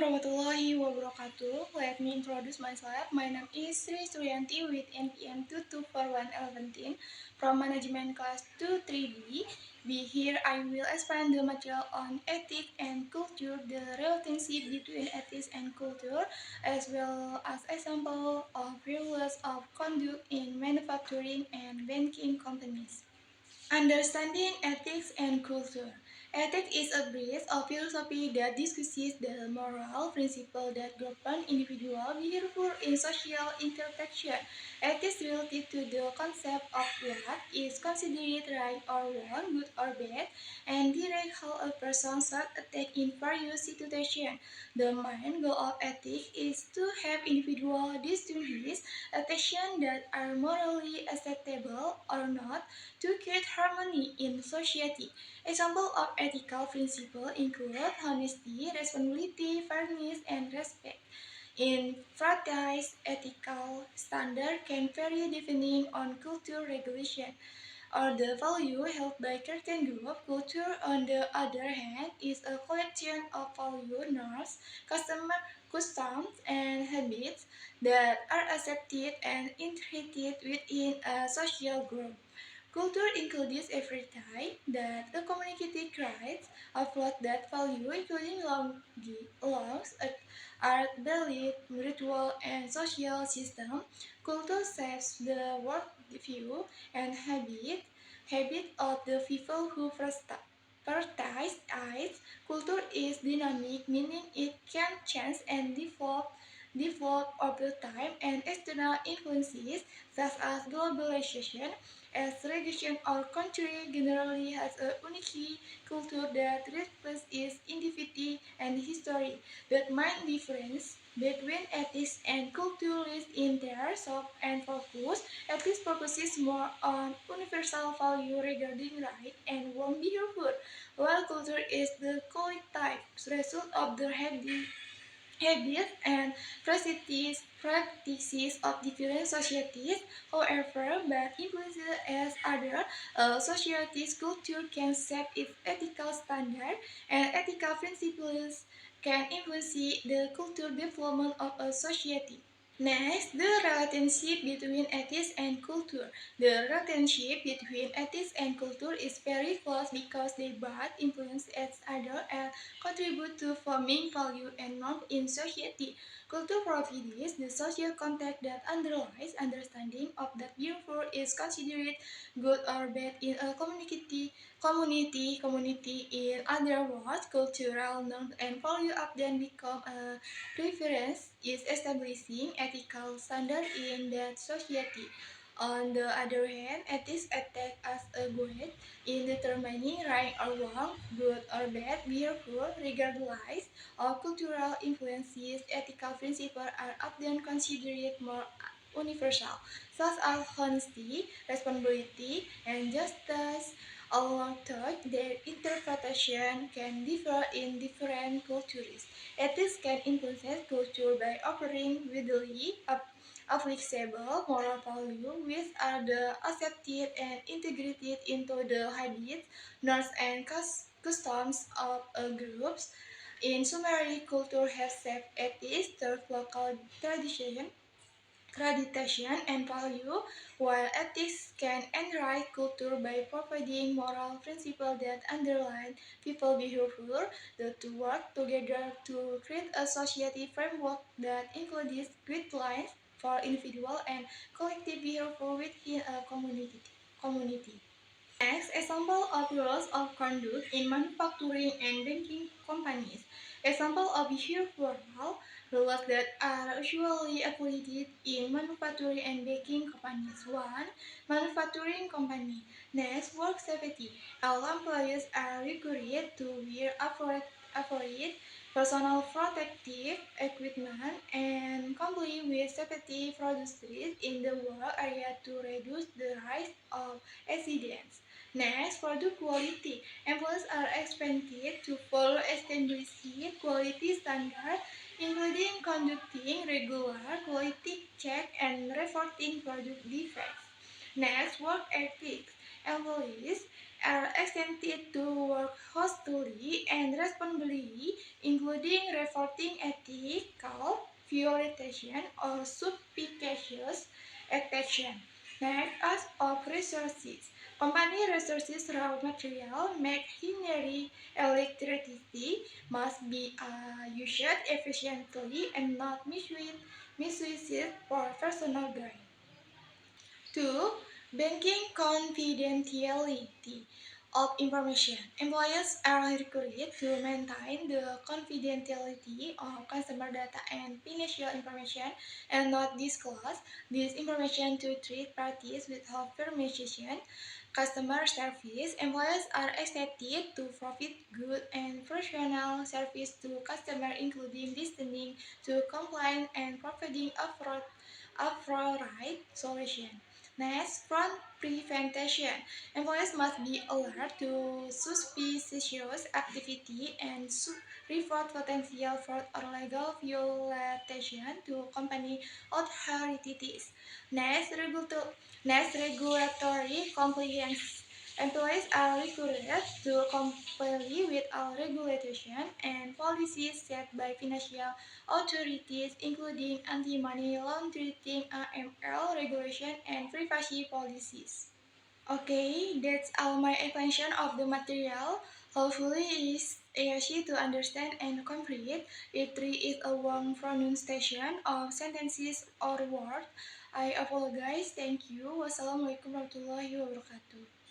warahmatullahi wabarakatuh. Let me introduce myself. My name is Sri Suryanti with NPM 224117 from Management Class 23B. Here I will explain the material on ethics and culture, the relationship between ethics and culture, as well as example of rules of conduct in manufacturing and banking companies. Understanding ethics and culture. Ethics is a branch of philosophy that discusses the moral principles that govern individual behavior in social interaction. Ethics related to the concept of what is considered right or wrong, good or bad, and direct how a person should act in various situations. The main goal of ethics is to have individuals distinguish actions that are morally acceptable or not to create harmony in society. Examples of ethical principles include honesty, responsibility, fairness, and respect. In practice, ethical standards can vary depending on cultural regulation or the value held by certain group. Culture, on the other hand, is a collection of value, norms, customs, and habits that are accepted and inherited within a social group. Culture includes every type that the community creates upload that value, including laws, art, belief, ritual, and social system. Culture shapes the worldview and habit of the people who practice it. Culture is dynamic, meaning it can change and develop over time, and external influences such as globalization as religion or country generally has a unique culture that reflects its individuality and history. The main difference between ethics and culture lies in their scope and focus. Ethics focuses more on universal value regarding right and wrong behavior, while culture is the collective result of the habits and practices of different societies. However, bad influences as other societies' culture can shape its ethical standard, and ethical principles can influence the cultural development of a society. Next, the relationship between ethics and culture. The relationship between ethics and culture is very close because they both influence each other and contribute to forming value and norms in society. Culture provides the social context that underlies understanding of that behavior is considered good or bad in a community. In other words, cultural norms and value often become a preference is establishing ethical standards in that society. On the other hand, ethics act as a guide in determining right or wrong, good or bad behavior, regardless of cultural influences. Ethical principles are often considered more universal, such as honesty, responsibility, and justice. Although their interpretation can differ in different cultures. Ethics can influence culture by offering widely applicable moral values which are the accepted and integrated into the habits, norms, and customs of a group. In summary, culture has shaped ethics through local tradition, and value, while ethics can enrich culture by providing moral principles that underline people behavior. The two work together to create a society framework that includes guidelines for individual and collective behavior within a community. Next, example of rules of conduct in manufacturing and banking companies. Example of behavioral rules that are usually applied in manufacturing and banking companies. 1. Manufacturing company. Next, work safety. All employees are required to wear appropriate personal protective equipment and comply with safety procedures in the work area to reduce the risk of accidents. Next, product quality. Employees are expected to follow established quality standards, including conducting regular quality check and reporting product defects. Next, work ethics. Employees are extended to work hostily and responsibly, including reporting ethical violation or suspicious action. Next, as of resources. Company resources raw material, machinery, electricity must be used efficiently and not misused for personal gain. 2. Banking confidentiality of information. Employers are required to maintain the confidentiality of customer data and financial information and not disclose this information to third parties without permission. Customer service. Employers are expected to provide good and professional service to customers, including listening to complaints and providing appropriate solution. Next, fraud prevention. Employees must be alert to suspicious activity and report potential fraud or legal violation to company authorities. Next, regulatory compliance. Employees are required to comply with all regulations and policies set by financial authorities, including anti-money laundering (AML) regulation and privacy policies. Okay, that's all my explanation of the material. Hopefully, it's easy to understand and comprehend. If there is a wrong pronunciation of sentences or words, I apologize. Thank you. Wassalamualaikum warahmatullahi wabarakatuh.